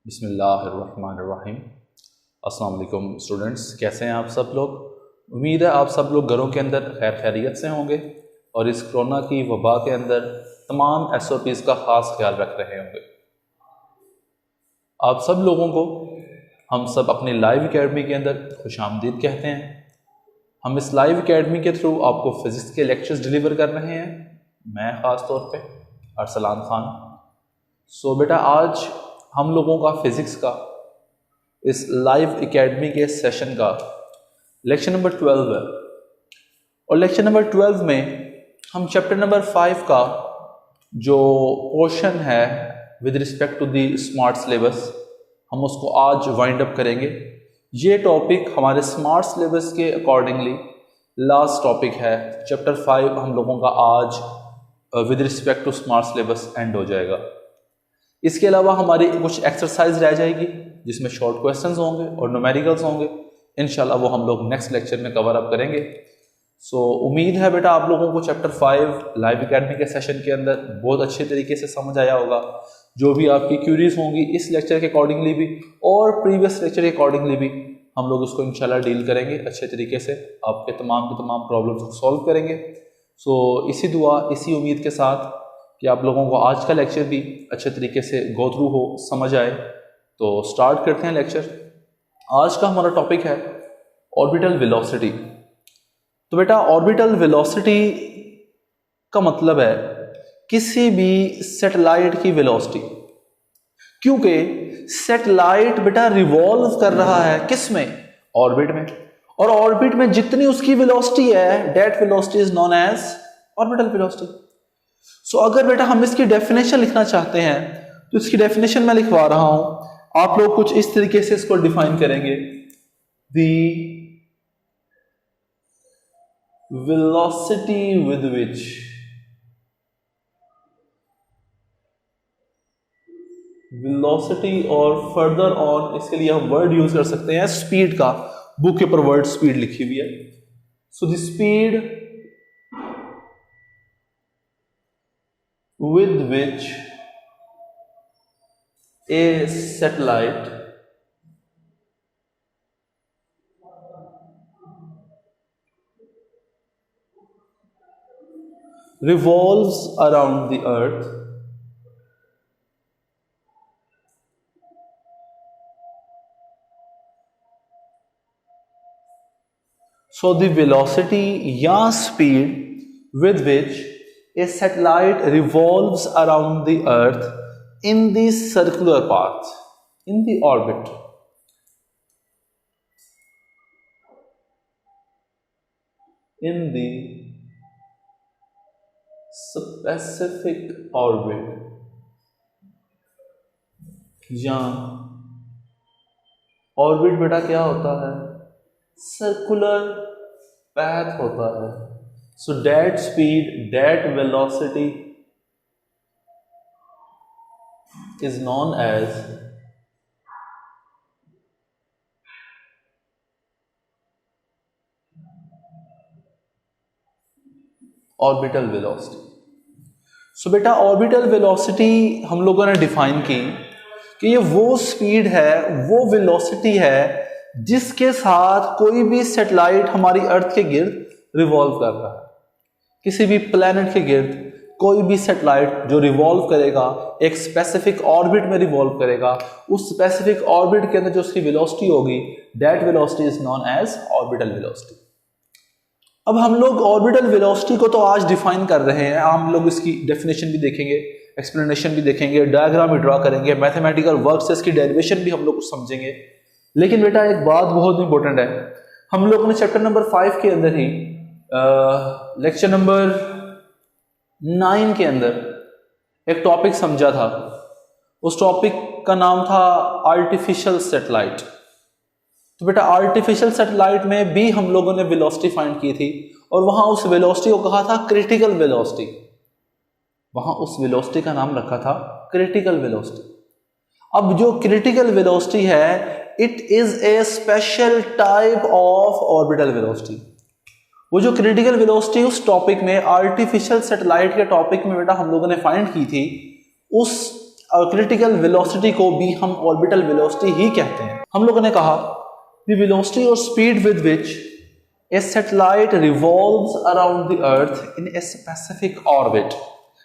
बिस्मिल्लाहिर्रहमानिर्रहीम। अस्सलाम वालेकुम स्टूडेंट्स, कैसे हैं आप सब लोग। उम्मीद है आप सब लोग घरों के अंदर खैर खैरियत से होंगे और इस कोरोना की वबा के अंदर तमाम SOPs का ख़ास ख्याल रख रहे होंगे। आप सब लोगों को हम सब अपनी लाइव एकेडमी के अंदर खुशामदीद कहते हैं। हम इस लाइव एकेडमी के थ्रू आपको फ़िज़िक्स के लेक्चर्स डिलीवर कर रहे हैं, मैं ख़ास तौर पे अरसलान ख़ान। सो बेटा, आज हम लोगों का फ़िज़िक्स का इस लाइव एकेडमी के सेशन का लेक्चर नंबर 12 है और लेक्चर नंबर 12 में हम चैप्टर नंबर 5 का जो पोर्शन है with respect to the smart syllabus, हम उसको आज वाइंड अप करेंगे। ये टॉपिक हमारे स्मार्ट सिलेबस के अकॉर्डिंगली लास्ट टॉपिक है। चैप्टर 5 हम लोगों का आज with respect to smart syllabus end हो जाएगा। इसके अलावा हमारी कुछ एक्सरसाइज रह जाएगी जिसमें शॉर्ट क्वेश्चंस होंगे और न्यूमेरिकल्स होंगे। इंशाल्लाह वो हम लोग नेक्स्ट लेक्चर में कवर अप करेंगे। सो उम्मीद है बेटा आप लोगों को चैप्टर 5 लाइव एकेडमी के सेशन के अंदर बहुत अच्छे तरीके से समझ आया होगा। जो भी आपकी क्यूरीज होंगी इस लेक्चर के अकॉर्डिंगली भी और प्रीवियस लेक्चर के अकॉर्डिंगली भी हम लोग उसको इंशाल्लाह डील करेंगे अच्छे तरीके से, आपके तमाम के तमाम प्रॉब्लम्स को सॉल्व करेंगे। सो इसी दुआ इसी उम्मीद के साथ कि आप लोगों को आज का लेक्चर भी अच्छे तरीके से गो थ्रू हो, समझ आए, तो स्टार्ट करते हैं लेक्चर। आज का हमारा टॉपिक है ऑर्बिटल वेलोसिटी। तो बेटा ऑर्बिटल वेलोसिटी का मतलब है किसी भी सैटेलाइट की वेलोसिटी, क्योंकि सैटेलाइट बेटा रिवॉल्व कर रहा है किस में, ऑर्बिट में, और ऑर्बिट में जितनी उसकी वेलोसिटी है that velocity is known as orbital velocity. So अगर बेटा हम इसकी डेफिनेशन लिखना चाहते हैं तो इसकी डेफिनेशन मैं लिखवा रहा हूं, आप लोग कुछ इस तरीके से इसको डिफाइन करेंगे। The velocity with which velocity, और फर्दर ऑन इसके लिए हम वर्ड यूज कर सकते हैं स्पीड का, बुक के ऊपर वर्ड स्पीड लिखी हुई है। So the speed with which a satellite revolves around the earth so the velocity या speed with which a satellite revolves around the earth in the circular path in the orbit in the specific orbit, या orbit बेटा क्या होता है, circular path होता है। So that speed, that velocity is known as orbital velocity. So बेटा orbital velocity हम लोगों ने डिफाइन की कि ये वो स्पीड है, वो वेलोसिटी है जिसके साथ कोई भी सैटेलाइट हमारी अर्थ के गिर्द रिवॉल्व कर रहा है। किसी भी प्लैनेट के गिर्द कोई भी सैटेलाइट जो रिवॉल्व करेगा, एक स्पेसिफिक ऑर्बिट में रिवॉल्व करेगा, उस स्पेसिफिक ऑर्बिट के अंदर जो उसकी वेलोसिटी होगी that velocity is known as orbital velocity. अब हम लोग ऑर्बिटल वेलोसिटी को तो आज डिफाइन कर रहे हैं, हम लोग इसकी डेफिनेशन भी देखेंगे, एक्सप्लेनेशन भी देखेंगे, डायग्राम भी ड्रा करेंगे, मैथमेटिकल वर्क से इसकी डेरिवेशन भी हम लोग समझेंगे। लेकिन बेटा एक बात बहुत इंपॉर्टेंट है, हम लोगों ने चैप्टर नंबर 5 के अंदर ही लेक्चर नंबर 9 के अंदर एक टॉपिक समझा था। उस टॉपिक का नाम था आर्टिफिशियल सैटेलाइट। तो बेटा आर्टिफिशियल सैटेलाइट में भी हम लोगों ने वेलोसिटी फाइंड की थी और वहां उस वेलोसिटी को कहा था क्रिटिकल वेलोसिटी। वहां उस वेलोसिटी का नाम रखा था क्रिटिकल वेलोसिटी। अब जो क्रिटिकल वेलोसिटी है it is a special type of orbital velocity. वो जो क्रिटिकल वेलोसिटी उस टॉपिक में आर्टिफिशियल सैटेलाइट के टॉपिक में बेटा हम लोगों ने फाइंड की थी, उस और क्रिटिकल वेलोसिटी को भी हम ऑर्बिटल वेलोसिटी ही कहते हैं। हम लोगों ने कहा द वेलोसिटी और speed with which a satellite revolves around the earth in a specific orbit.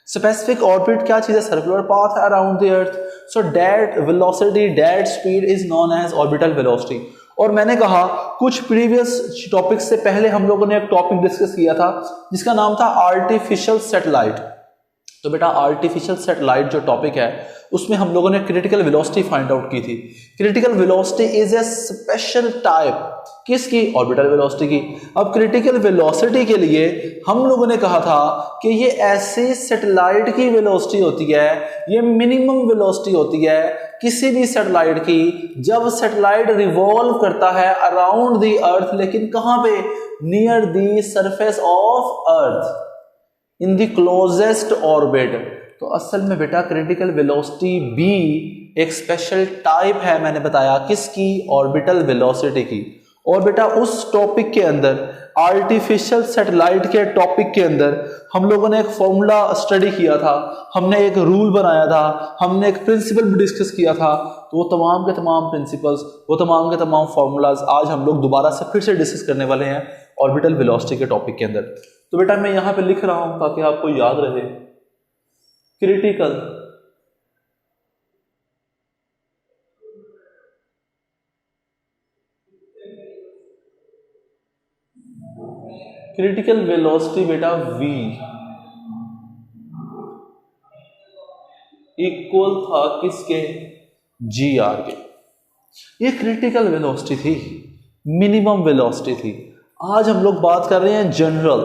Specific orbit क्या चीज है? Circular path around the earth. So that velocity, that speed is known as orbital velocity. और मैंने कहा कुछ previous topic से पहले हम लोगों ने एक टॉपिक डिस्कस किया था जिसका नाम था आर्टिफिशियल सैटेलाइट। तो बेटा आर्टिफिशियल सैटेलाइट जो टॉपिक है उसमें हम लोगों ने क्रिटिकल वेलोसिटी फाइंड आउट की थी। Critical velocity is a special type किसकी? ऑर्बिटल वेलोसिटी की। अब क्रिटिकल वेलोसिटी के लिए हम लोगों ने कहा था कि ये ऐसी सैटेलाइट की वेलोसिटी होती है, ये मिनिमम वेलोसिटी होती है किसी भी सैटेलाइट की जब सैटेलाइट रिवॉल्व करता है अराउंड द अर्थ, लेकिन कहां पे? Near the surface of earth in the closest orbit. तो असल में बेटा क्रिटिकल वेलोसिटी भी एक स्पेशल टाइप है, मैंने बताया किसकी? ऑर्बिटल वेलोसिटी की। और बेटा उस टॉपिक के अंदर आर्टिफिशियल सैटेलाइट के टॉपिक के अंदर हम लोगों ने एक फॉर्मूला स्टडी किया था, हमने एक रूल बनाया था, हमने एक प्रिंसिपल भी डिस्कस किया था। तो वो तमाम के तमाम प्रिंसिपल्स, वो तमाम के तमाम फॉर्मूलाज आज हम लोग दोबारा से फिर से डिस्कस करने वाले हैं ऑर्बिटल वेलोसिटी के टॉपिक के अंदर। तो बेटा मैं यहां पे लिख रहा हूं ताकि आपको याद रहे। क्रिटिकल वेलोसिटी बेटा v इक्वल था किसके? gr के। ये क्रिटिकल वेलोसिटी थी, मिनिमम वेलोसिटी थी। आज हम लोग बात कर रहे हैं जनरल,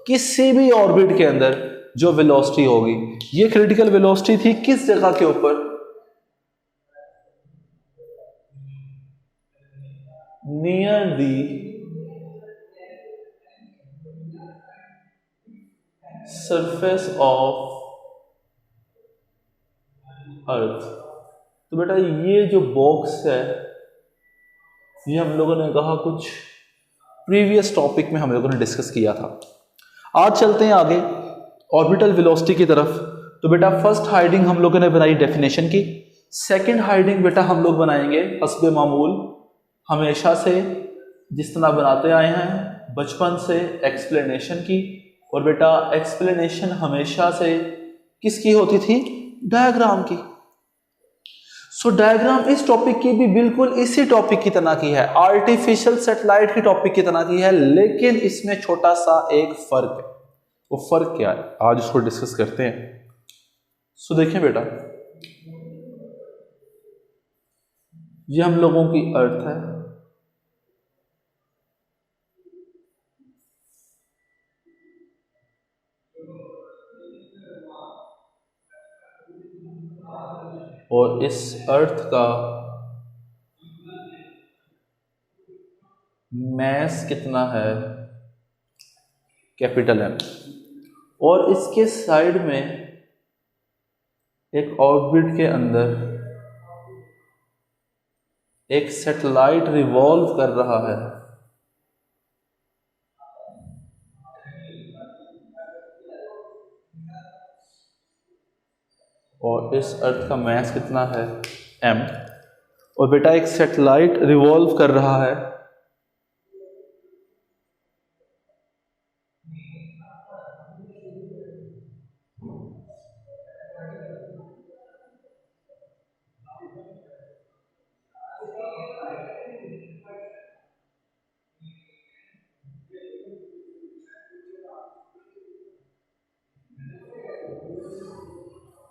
किसी भी ऑर्बिट के अंदर जो वेलोसिटी होगी। ये क्रिटिकल वेलोसिटी थी किस जगह के ऊपर? नियर दी सरफेस ऑफ अर्थ। तो बेटा ये जो बॉक्स है ये हम लोगों ने कहा कुछ प्रीवियस टॉपिक में हम लोगों ने डिस्कस किया था। आज चलते हैं आगे ऑर्बिटल वेलोसिटी की तरफ। तो बेटा फर्स्ट हाइडिंग हम लोगों ने बनाई डेफिनेशन की, सेकंड हाइडिंग बेटा हम लोग बनाएंगे हस्बे मामूल हमेशा से जिस तरह बनाते आए हैं बचपन से एक्सप्लेनेशन की। और बेटा एक्सप्लेनेशन हमेशा से किसकी होती थी? डायग्राम की। सो डायग्राम इस टॉपिक की भी बिल्कुल इसी टॉपिक की तरह की है, आर्टिफिशियल सैटेलाइट की टॉपिक की तरह की है, लेकिन इसमें छोटा सा एक फर्क है। वो फर्क क्या है आज उसको डिस्कस करते हैं। सो देखें बेटा ये हम लोगों की अर्थ है, और इस अर्थ का मैस कितना है? Capital M. और इसके साइड में एक ऑर्बिट के अंदर एक सैटेलाइट रिवॉल्व कर रहा है, और इस अर्थ का मैस कितना है? m। और बेटा एक सैटेलाइट रिवॉल्व कर रहा है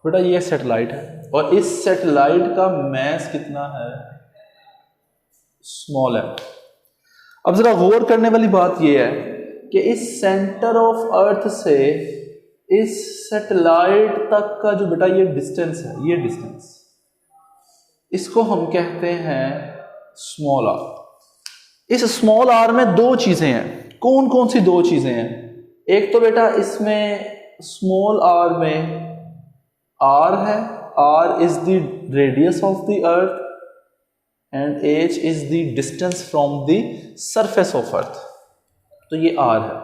बेटा ये सैटेलाइट है, और इस सैटेलाइट का मैस कितना है? स्मॉल है। अब जरा गौर करने वाली बात यह है कि इस सेंटर ऑफ अर्थ से इस सैटेलाइट तक का जो बेटा ये डिस्टेंस है, ये डिस्टेंस इसको हम कहते हैं स्मॉल आर। इस स्मॉल आर में दो चीजें हैं। कौन कौन सी दो चीजें हैं? एक तो बेटा इसमें स्मॉल आर में r है, r is the radius of the earth and h is the distance from the surface of अर्थ। तो ये r है।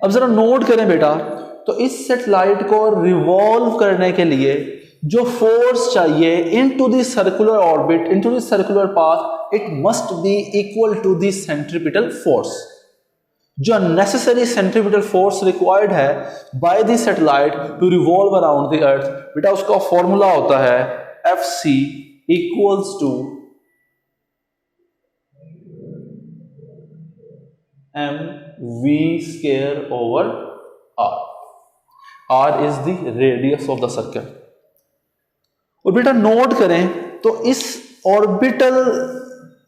अब जरा नोट करें बेटा, तो इस सैटेलाइट को रिवॉल्व करने के लिए जो फोर्स चाहिए into the circular orbit, into the circular path, it must be equal to the centripetal force. जो नेसेसरी सेंट्रीपिटल फोर्स रिक्वायर्ड है by the satellite to revolve around the earth, बेटा उसका फॉर्मूला होता है Fc equals to mv square over r। r is the radius of the circle. और बेटा note करें तो इस ऑर्बिटल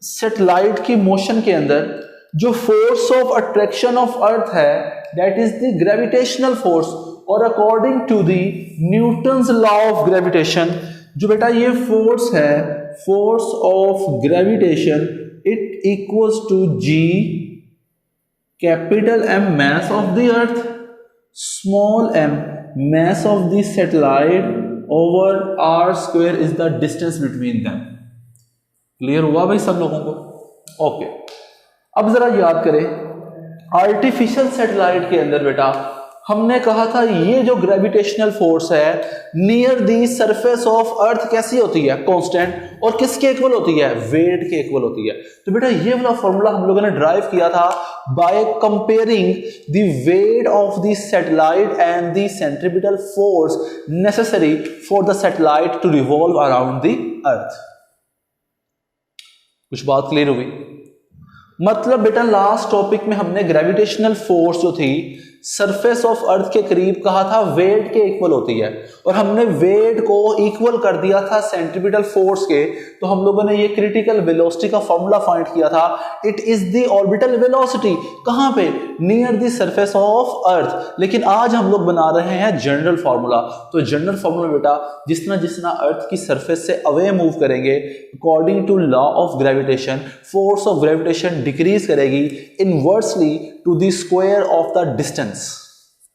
सैटेलाइट की मोशन के अंदर जो force of attraction of earth है that is the gravitational force, और according to the Newton's law of gravitation, जो बेटा ये फोर्स है, force of gravitation, it equals to g capital M mass of the earth, small m mass of the satellite over r square is the distance between them। Clear हुआ भाई सब लोगों को? Okay अब जरा याद करें, आर्टिफिशियल सैटेलाइट के अंदर बेटा हमने कहा था ये जो ग्रेविटेशनल फोर्स है नियर दी सरफेस ऑफ अर्थ कैसी होती है? कांस्टेंट। और किसके इक्वल होती है? वेट के इक्वल होती है। तो बेटा ये वाला फॉर्मूला हम लोगों ने ड्राइव किया था by comparing the weight of the satellite and the centripetal force necessary for the satellite to revolve around the earth. कुछ बात क्लियर हुई? मतलब बेटा लास्ट टॉपिक में हमने ग्रेविटेशनल फोर्स जो थी सरफेस ऑफ अर्थ के करीब कहा था वेट के इक्वल होती है, और हमने वेट को इक्वल कर दिया था सेंट्रीपिटल फोर्स के। तो हम लोगों ने ये क्रिटिकल वेलोसिटी का फॉर्मूला फाइंड किया था, it is the orbital velocity. कहां पे? Near the surface of earth. लेकिन आज हम लोग बना रहे हैं जनरल फार्मूला। तो जनरल फार्मूला बेटा जितना जितना अर्थ की सरफेस से अवे मूव करेंगे according to law of gravitation, force of gravitation decrease करेगी inversely to the square of the distance.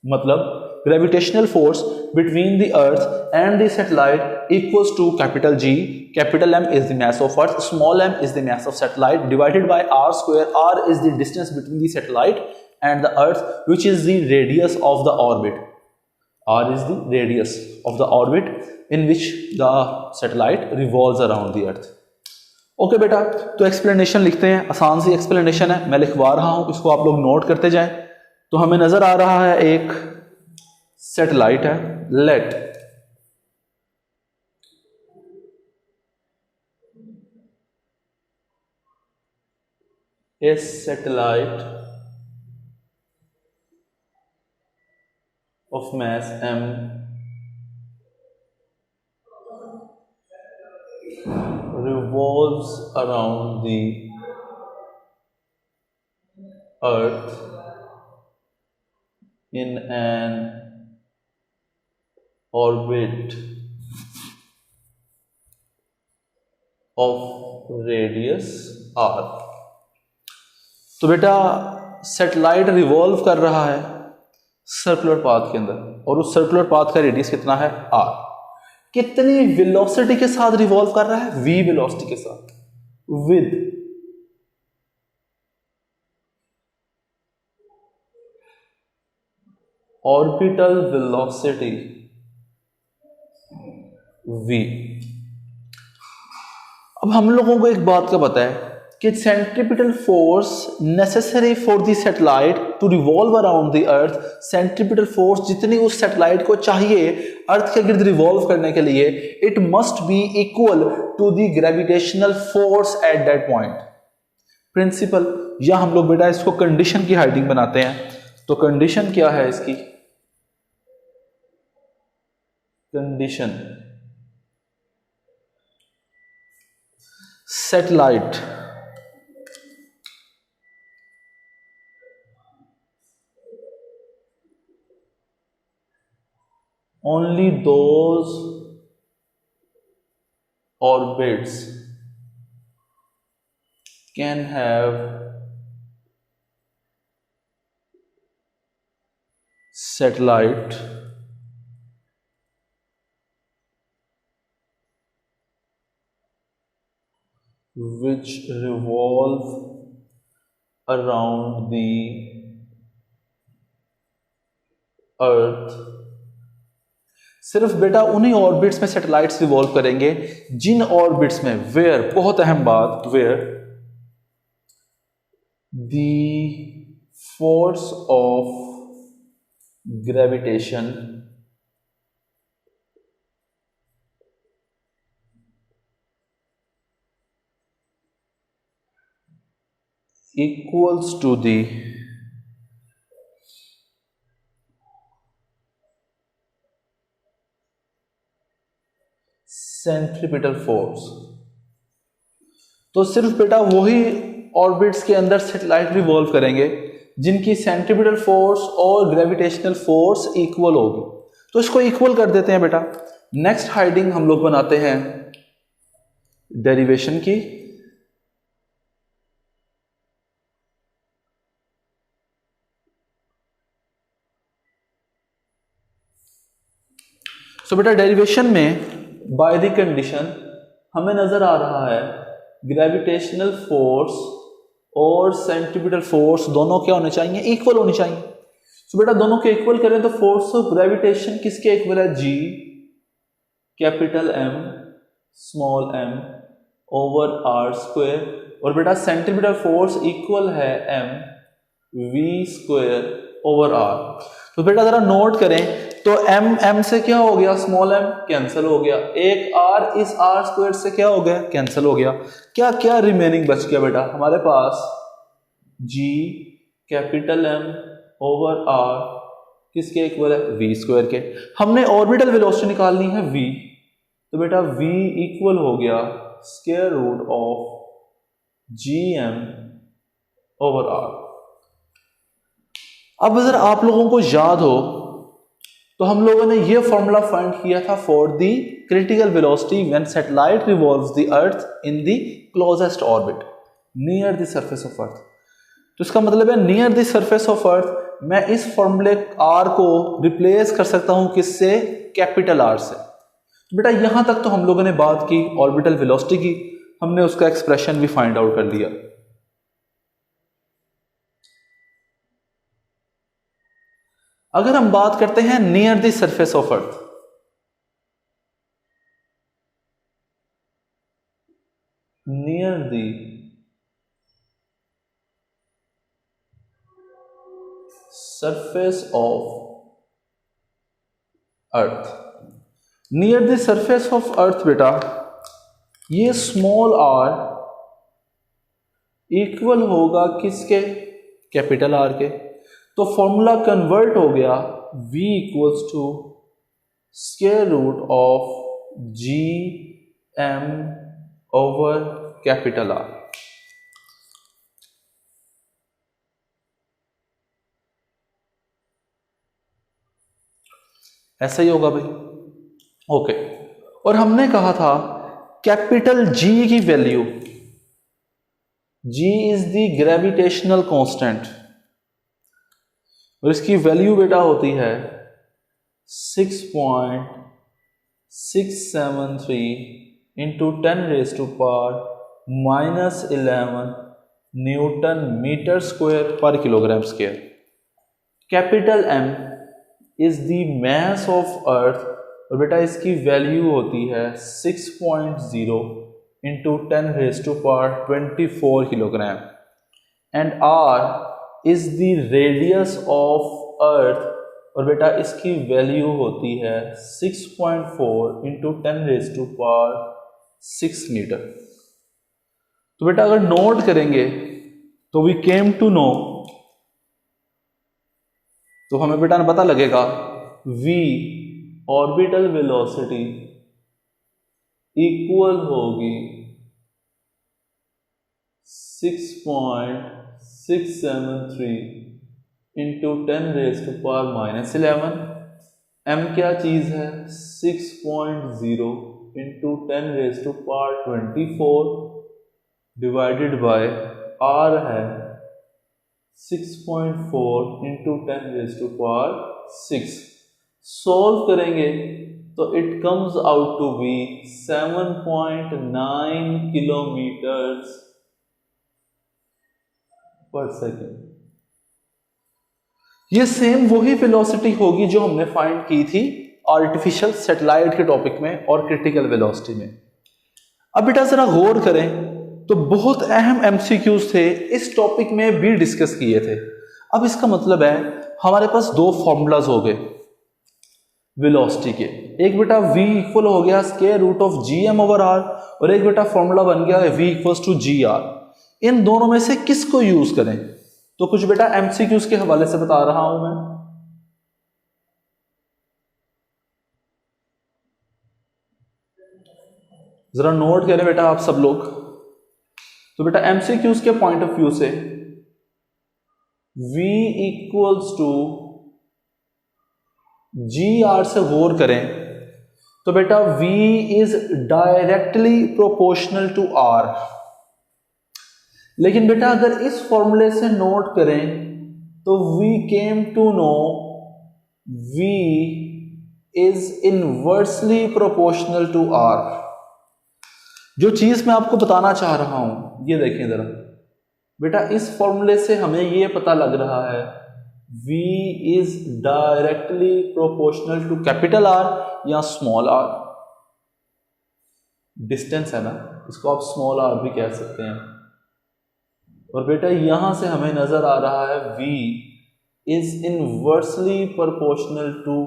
मतलब gravitational force between the earth and the satellite equals to capital G, capital M is the mass of earth, small m is the mass of satellite divided by r square। r is the distance between the satellite and the earth, which is the radius of the orbit। r is the radius of the orbit in which the satellite revolves around the earth। Okay बेटा तो explanation लिखते हैं, आसान सी explanation है, मैं लिखवा रहा हूं, इसको आप लोग नोट करते जाएं। तो हमें नजर आ रहा है एक सैटेलाइट है, let a satellite of mass m revolves around the earth in an orbit of radius r। तो बेटा सैटेलाइट रिवॉल्व कर रहा है सर्कुलर पाथ के अंदर, और उस सर्कुलर पाथ का रेडियस कितना है? r। कितनी वेलोसिटी के साथ रिवॉल्व कर रहा है? v वेलोसिटी के साथ, विद ऑर्बिटल वेलोसिटी v। अब हम लोगों को एक बात का पता है कि centripetal force necessary for the satellite to revolve around the earth, centripetal force जितनी उस सैटेलाइट को चाहिए अर्थ के गिर्द रिवॉल्व करने के लिए, it must be equal to the gravitational force at that point. Principle, या हम लोग बेटा इसको कंडीशन की हाइडिंग बनाते हैं। तो कंडीशन क्या है इसकी? Condition satellite only those orbits can have satellite which revolve around the earth सिर्फ बेटा उन्हीं ऑर्बिट्स में सैटेलाइट्स रिवॉल्व करेंगे जिन ऑर्बिट्स में वेयर, बहुत अहम बात, where the force of gravitation equals to the centripetal force. तो सिर्फ बेटा वही ऑर्बिट्स के अंदर सैटेलाइट रिवॉल्व करेंगे जिनकी सेंट्रीपिटल फोर्स और ग्रेविटेशनल फोर्स इक्वल होगी। तो इसको इक्वल कर देते हैं बेटा। नेक्स्ट हाइडिंग हम लोग बनाते हैं डेरिवेशन की। सो बेटा डेरिवेशन में बाय द कंडीशन हमें नजर आ रहा है ग्रेविटेशनल फोर्स और सेंट्रीपिटल फोर्स दोनों क्या होने चाहिए, इक्वल होनी चाहिए। सो बेटा दोनों के इक्वल करें तो फोर्स ऑफ ग्रेविटेशन किसके इक्वल है, G capital M small M over R square, और बेटा सेंट्रीपिटल फोर्स इक्वल है M V square over R. तो बेटा जरा नोट करें तो एम से क्या हो गया, स्मॉल एम कैंसिल हो गया, एक आर इस आर स्क्वायर से क्या हो गया, कैंसिल हो गया। क्या क्या रिमेनिंग बच गया बेटा हमारे पास, जी कैपिटल एम ओवर आर किसके इक्वल है, वी स्क्वायर के। हमने ऑर्बिटल वेलोसिटी निकालनी है वी, तो बेटा वी इक्वल हो गया square root of G M over R. अब अगर आप लोगों को याद हो तो हम लोगों ने ये फॉर्मूला फाइंड किया था for the critical velocity when satellite revolves the earth in the closest orbit near the surface of अर्थ। तो इसका मतलब है नियर द सरफेस ऑफ अर्थ मैं इस फॉर्मूले आर को रिप्लेस कर सकता हूं किससे, कैपिटल आर से। तो बेटा यहां तक तो हम लोगों ने बात की ऑर्बिटल वेलोसिटी की, हमने उसका एक्सप्रेशन भी फाइंड आउट कर लिया। अगर हम बात करते हैं near the surface of earth, near the surface of earth, near the surface of अर्थ बेटा ये स्मॉल आर इक्वल होगा किसके, कैपिटल आर के। तो फॉर्मूला कन्वर्ट हो गया v equals to square root of G M over capital R. ऐसा ही होगा भाई, ओके। और हमने कहा था कैपिटल जी की value, G is the gravitational constant, और इसकी वैल्यू बेटा होती है 6.673 इंटू 10⁻⁻11 न्यूटन मीटर स्क्वायर पर kilogram square. Capital M is the mass of earth, और बेटा इसकी वैल्यू होती है 6.0 into 10⁻24 kilogram, and R is the radius of earth, और बेटा इसकी वैल्यू होती है 6.4 इंटू 10⁻6 मीटर। तो बेटा अगर नोट करेंगे तो वी केम टू नो, तो हमें बेटा पता लगेगा v ऑर्बिटल वेलोसिटी इक्वल होगी 6.673 इंटू 10⁻11। m क्या चीज है, 6.0 इंटू 10⁻24 डिवाइडेड बाय r है 6.4 इंटू 10⁻6। सॉल्व करेंगे तो it comes out to be 7.9 kilometres पर सेकेंड। ये सेम वही वेलोसिटी होगी जो हमने फाइंड की थी आर्टिफिशियल सैटेलाइट के टॉपिक में और क्रिटिकल वेलोसिटी में। अब बेटा जरा गौर करें तो बहुत अहम एमसीक्यूज थे इस टॉपिक में भी डिस्कस किए थे। अब इसका मतलब है हमारे पास दो फॉर्मूलाज हो गए वेलोसिटी के, एक बेटा v इक्वल हो गया स्क्वायर रूट ऑफ gm/r और एक बेटा फॉर्मूला बन गया v इक्वल्स टू gr। इन दोनों में से किसको यूज करें? तो कुछ बेटा एमसीक्यूज के हवाले से बता रहा हूं मैं। जरा नोट करें बेटा आप सब लोग। तो बेटा एमसीक्यूज के पॉइंट ऑफ व्यू से v इक्वल्स टू gr से गौर करें तो बेटा v is directly proportional to r। लेकिन बेटा अगर इस फॉर्मूले से नोट करें तो we came to know v is inversely proportional to r। जो चीज मैं आपको बताना चाह रहा हूं ये देखें जरा बेटा, इस फॉर्मूले से हमें ये पता लग रहा है v is directly proportional to capital R या स्मॉल r। डिस्टेंस है ना, इसको आप स्मॉल r भी कह सकते हैं। और बेटा यहां से हमें नजर आ रहा है v is inversely proportional to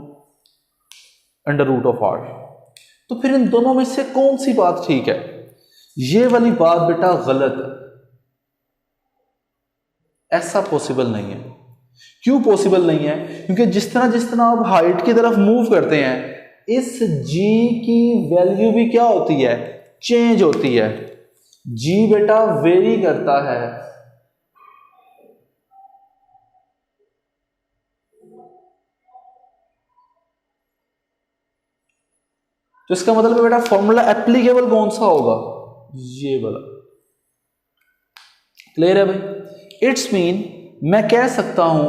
under root of r। तो फिर इन दोनों में से कौन सी बात ठीक है? ये वाली बात बेटा गलत है, ऐसा पॉसिबल नहीं है। क्यों पॉसिबल नहीं है? क्योंकि जिस तरह आप हाइट की तरफ मूव करते हैं इस g की वैल्यू भी क्या होती है? चेंज होती है। g बेटा वेरी करता है। तो इसका मतलब है बेटा फॉर्मूला एप्लीकेबल कौन सा होगा? ये वाला। क्लियर है भाई? इट्स मीन मैं कह सकता हूं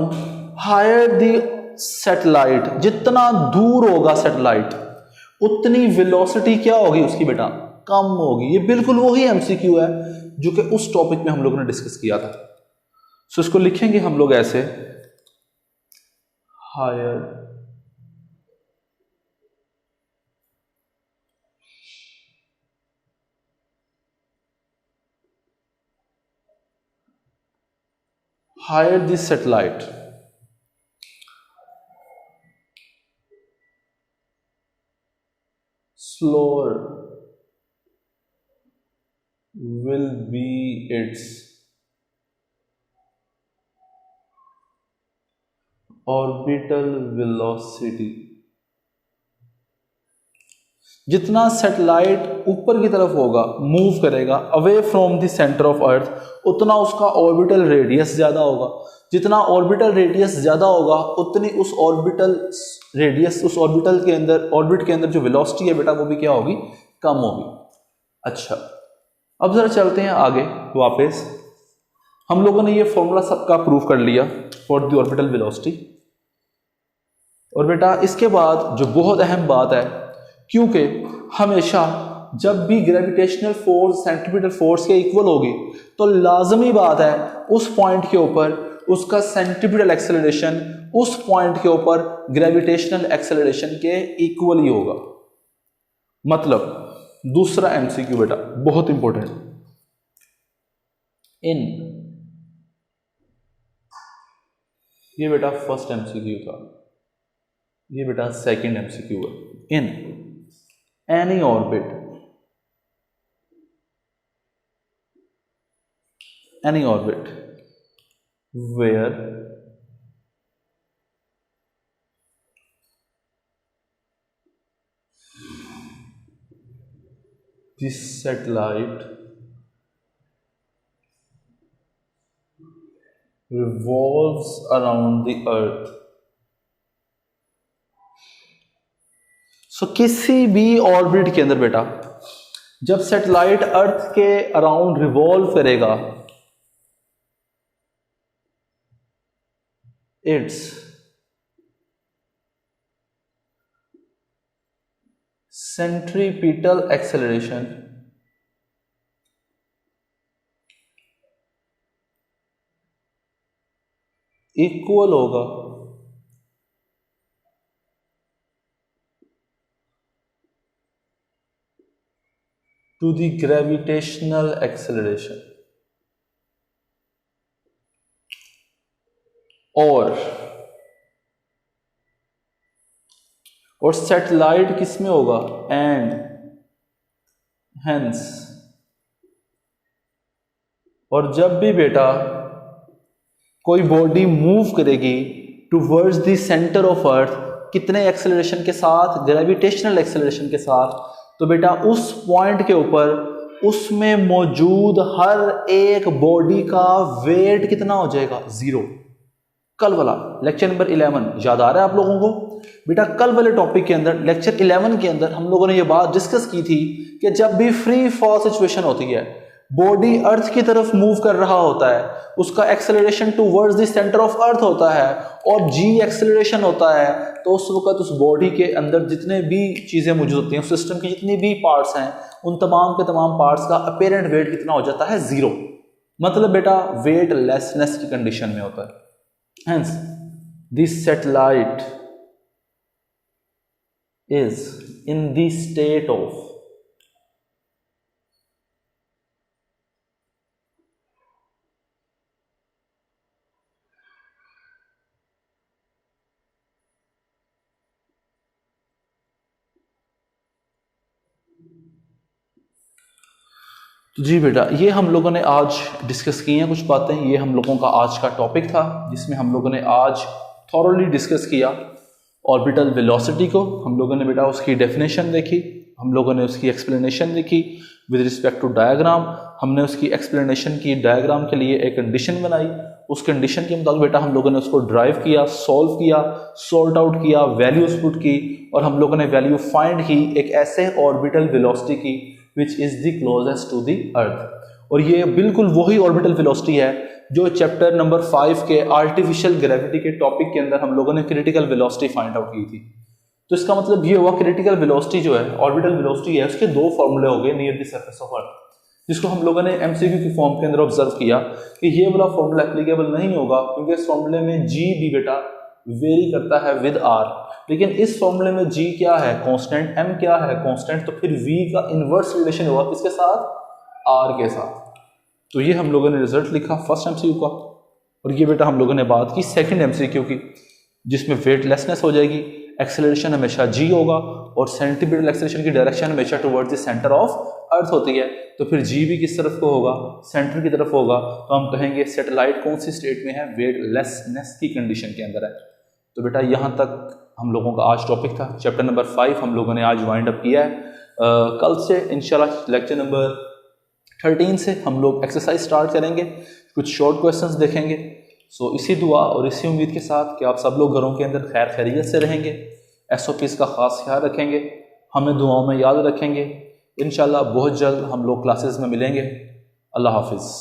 हायर द सैटेलाइट, जितना दूर होगा सैटेलाइट उतनी वेलोसिटी क्या होगी उसकी बेटा? कम होगी। ये बिल्कुल वही एमसीक्यू है जो कि उस टॉपिक में हम लोगों ने डिस्कस किया था। सो इसको लिखेंगे हम लोग ऐसे, higher the satellite slower will be its orbital velocity। जितना सैटेलाइट ऊपर की तरफ होगा, मूव करेगा away from the centre of earth, उतना उसका ऑर्बिटल रेडियस ज्यादा होगा। जितना ऑर्बिटल रेडियस ज्यादा होगा उतनी उस ऑर्बिटल रेडियस, उस ऑर्बिटल के अंदर, ऑर्बिट के अंदर जो वेलोसिटी है बेटा वो भी क्या होगी? कम होगी। अच्छा, अब जरा चलते हैं आगे वापस। हम लोगों ने ये फॉर्मूला सबका प्रूव कर लिया फॉर द ऑर्बिटल वेलोसिटी। और बेटा इसके बाद जो बहुत अहम बात है, क्योंकि हमेशा जब भी ग्रेविटेशनल फोर्स सेंट्रीपिटल फोर्स के इक्वल होगी तो लाजमी बात है उस पॉइंट के ऊपर उसका सेंट्रीपिटल एक्सेलरेशन उस पॉइंट के ऊपर ग्रेविटेशनल एक्सेलरेशन के इक्वल ही होगा। मतलब दूसरा एमसीक्यू बेटा बहुत इंपॉर्टेंट, इन ये बेटा फर्स्ट एमसीक्यू था, ये बेटा सेकंड एमसीक्यू है। In any orbit, any orbit where the satellite revolves around the earth। किसी भी ऑर्बिट के अंदर बेटा जब सैटेलाइट अर्थ के अराउंड रिवॉल्व करेगा इट्स सेंट्रीपिटल एक्सेलरेशन इक्वल होगा टू द ग्रेविटेशनल एक्सेलरेशन। और सैटेलाइट किस में होगा, एंड हेंस, और जब भी बेटा कोई बॉडी मूव करेगी टूवर्ड्स द सेंटर ऑफ अर्थ, कितने एक्सेलरेशन के साथ, ग्रेविटेशनल एक्सेलरेशन के साथ, तो बेटा उस पॉइंट के ऊपर उसमें मौजूद हर एक बॉडी का वेट कितना हो जाएगा, 0। कल वाला लेक्चर नंबर 11 याद आ रहा है आप लोगों को बेटा? कल वाले टॉपिक के अंदर लेक्चर 11 के अंदर हम लोगों ने ये बात डिस्कस की थी कि जब भी फ्री फॉल सिचुएशन होती है, बॉडी अर्थ की तरफ मूव कर रहा होता है, उसका acceleration towards the centre of अर्थ होता है और जी एक्सेलरेशन होता है, तो उस वक्त उस बॉडी के अंदर जितने भी चीजें मौजूद होती हैं, उस सिस्टम की जितनी भी पार्ट्स हैं, उन तमाम के तमाम पार्ट्स का अपेरेंट वेट कितना हो जाता है, 0। मतलब बेटा वेट लेसनेस की कंडीशन में होता है। Hence, this satellite is in the state of तो जी बेटा, ये हम लोगों ने आज डिस्कस की हैं कुछ बातें। ये हम लोगों का आज का टॉपिक था जिसमें हम लोगों ने आज थॉरली डिस्कस किया ऑर्बिटल वेलोसिटी को। हम लोगों ने बेटा उसकी डेफिनेशन देखी, हम लोगों ने उसकी एक्सप्लेनेशन देखी विद रिस्पेक्ट टू डायग्राम। हमने उसकी एक्सप्लेनेशन की, डायग्राम के लिए एक कंडीशन बनाई, उस कंडीशन के मुताबिक बेटा हम लोगों ने उसको ड्राइव किया, सॉल्व किया, सॉर्ट आउट किया, वैल्यूज पुट की, और हम लोगों ने वैल्यू फाइंड की एक ऐसे ऑर्बिटल वेलोसिटी की which is the closest to the earth. और ये बिल्कुल वही ऑर्बिटल वेलोसिटी है जो चैप्टर नंबर 5 के आर्टिफिशियल ग्रेविटी के टॉपिक के अंदर हम लोगों ने क्रिटिकल वेलोसिटी फाइंड आउट की थी। तो इसका मतलब ये हुआ क्रिटिकल वेलोसिटी जो है, ऑर्बिटल वेलोसिटी है, उसके 2 फॉर्मूले हो गए नियर द सरफेस ऑफ अर्थ, जिसको हम लोगों ने एमसीक्यू की फॉर्म के अंदर ऑब्जर्व किया कि ये वाला फॉर्मूला एप्लीकेबल नहीं होगा क्योंकि इस फॉर्मूले में जी भी बेटा वेरी करता है विद आर, लेकिन इस फॉर्मूले में जी क्या है, कांस्टेंट, एम क्या है, कांस्टेंट, तो फिर वी का इनवर्स रिलेशन होगा किसके साथ, आर के साथ। तो ये हम लोगों ने रिजल्ट लिखा फर्स्ट एमसीक्यू का, और ये बेटा हम लोगों ने बात की सेकंड एमसीक्यू की, जिसमें वेटलेसनेस हो जाएगी, एक्सेलरेशन हमेशा जी होगा और सेंटीपिटल एक्सेलरेशन की डायरेक्शन हमेशा टुवर्ड्स द सेंटर ऑफ अर्थ होती है, तो फिर जी भी किस तरफ को होगा, सेंटर की तरफ होगा। तो हम कहेंगे सैटेलाइट कौन सी स्टेट में है, वेटलेसनेस की कंडीशन के अंदर है। तो बेटा यहाँ तक हम लोगों का आज टॉपिक था। चैप्टर नंबर 5 हम लोगों ने आज वाइंड अप किया है। कल से इंशाल्लाह लेक्चर नंबर 13 से हम लोग एक्सरसाइज स्टार्ट करेंगे, कुछ शॉर्ट क्वेश्चंस देखेंगे। सो इसी दुआ और इसी उम्मीद के साथ कि आप सब लोग घरों के अंदर खैर खैरियत से रहेंगे, SOPs का ख़ास ख्याल रखेंगे, हमें दुआओं में याद रखेंगे। इंशाल्लाह बहुत जल्द हम लोग क्लासेस में मिलेंगे। अल्लाह हाफिज़।